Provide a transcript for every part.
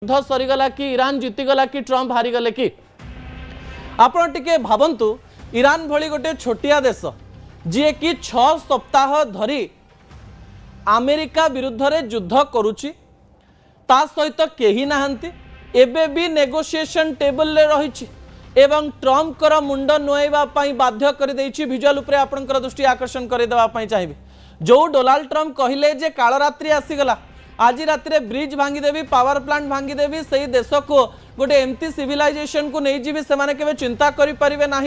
युद्ध सरीगला कि ईरान जीतीगला कि ट्रंप हारीगले कि आपण टिके भावंतु ईरान भली गोटे छोटिया देश जी कि 6 सप्ताह धरी अमेरिका विरुद्ध रे युद्ध करुची ता सहित केही नाहंती एबे भी नेगोशिएशन टेबल रे रहिछि एवं ट्रंप कर मुंड नुआइबा पई बाध्य कर देछि। विजुअल उपरे आपनकर दृष्टि आकर्षण करे देबा पई चाहिबे। जो डोनाल्ड ट्रंप कहिले जे कालरात्रि आसीगला आज राति ब्रिज भांगीदेवी पावर प्लांट भांगीदेवी से देश को गोटे एमती सिविलाइजेशन को नहीं जी से चिंता करें ना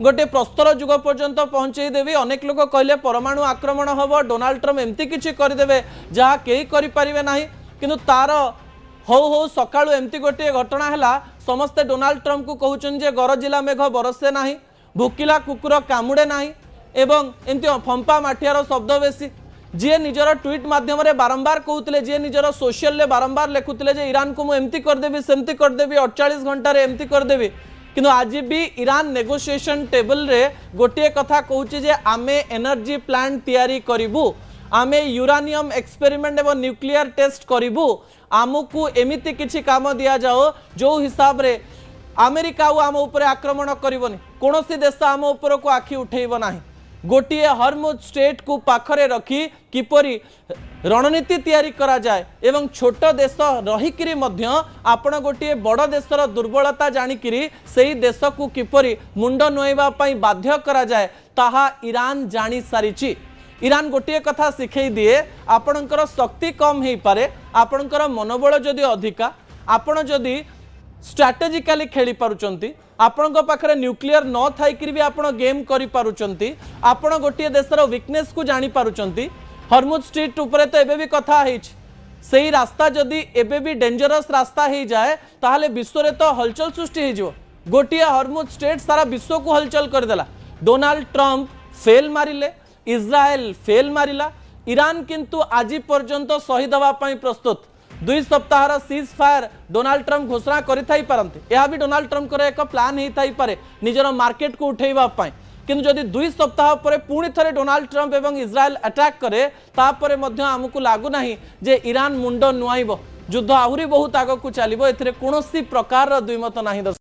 गोटे प्रस्तर जुग पर्यंत पहुंचे देवी। अनेक लोग कहले परमाणु आक्रमण हम डोनाल्ड ट्रंप एमती किसी करदे जहाँ कई करें ना किंतु तार हो सकाळु एमती गोटे घटना है समस्ते डोनाल्ड ट्रंप को कहउछन जे गरजिला मेघ बरसे ना भुकिला कुकुर कामुड़े ना एवं एमती फंपा माठियार शब्द बेसी जी निजर ट्वीट माध्यम बारंबार कहते जी निजर सोशल बारंबार लिखुते जे ईरान को मुझे करदेवी सेमती करदेवी 48 घंटे एमती करदेवी किंतु आज भी ईरान नेगोशिएशन टेबल रे गोटे कथा कहूँ जे आमे एनर्जी प्लांट तैयारी करिबु आमे यूरानियम एक्सपेरिमेंट एवं न्यूक्लियर टेस्ट करिबु आमको एमिति किछि काम दिया जाओ जो हिसाब रे अमेरिका आम उपर आक्रमण करबनी कोनोसी देश आम उपर को आखि उठेइब नाही गोटे हरमुज स्टेट को पाखरे रखी किपरि रणनीति तैयारी करा जाए एवं छोट देश रहीकिरी मध्य आपण गोटे बड़ देशर दुर्बलता जानिकिरी सेही देश को किपरि मुंड नुआइबा पई बाध्य करा जाए ताहा ईरान जानी सारिछि। ईरान गोटे कथा शिखई दिए आपणकर शक्ति कम हो पारे आपणकर मनोबल जदि अधिका आपण जदि स्ट्राटेजिकली खेली पारुचंती आपण पाखरे न्यूक्लियर न थाइकरी भी आपण गेम करि पारुचंती आपण गोटे देशर वीकनेस को जानी पारुचंती। हरमुज स्ट्रीट उपरे तो एबे भी कथा हेछि सेही रास्ता जदि एबे भी डेंजरस रास्ता हो जाए ताहले विश्व रे तो हलचल सृष्टि हो गोटे हरमुज स्ट्रेट सारा विश्व को हलचल करदेला। डोनाल्ड ट्रंप फेल मारिले इज्राएल फेल मारिला ईरान किंतु आज पर्यंत सही दवा प्रस्तुत 2 सप्ताह सीज फायर डोनाल्ड ट्रंप घोषणा करते यह भी डोनाल्ड ट्रंप एक प्लान होता पारे निजर मार्केट को उठेवाई किंतु जदि 2 सप्ताह पर पुणी थे डोनाल्ड ट्रंप एवं इज्राएल अटैक करे तापर मध्य आमको लगुना जे ईरान मुंड नुआइब युद्ध आहरी बहुत आग को चलो ए कौन प्रकार द्विमत ना।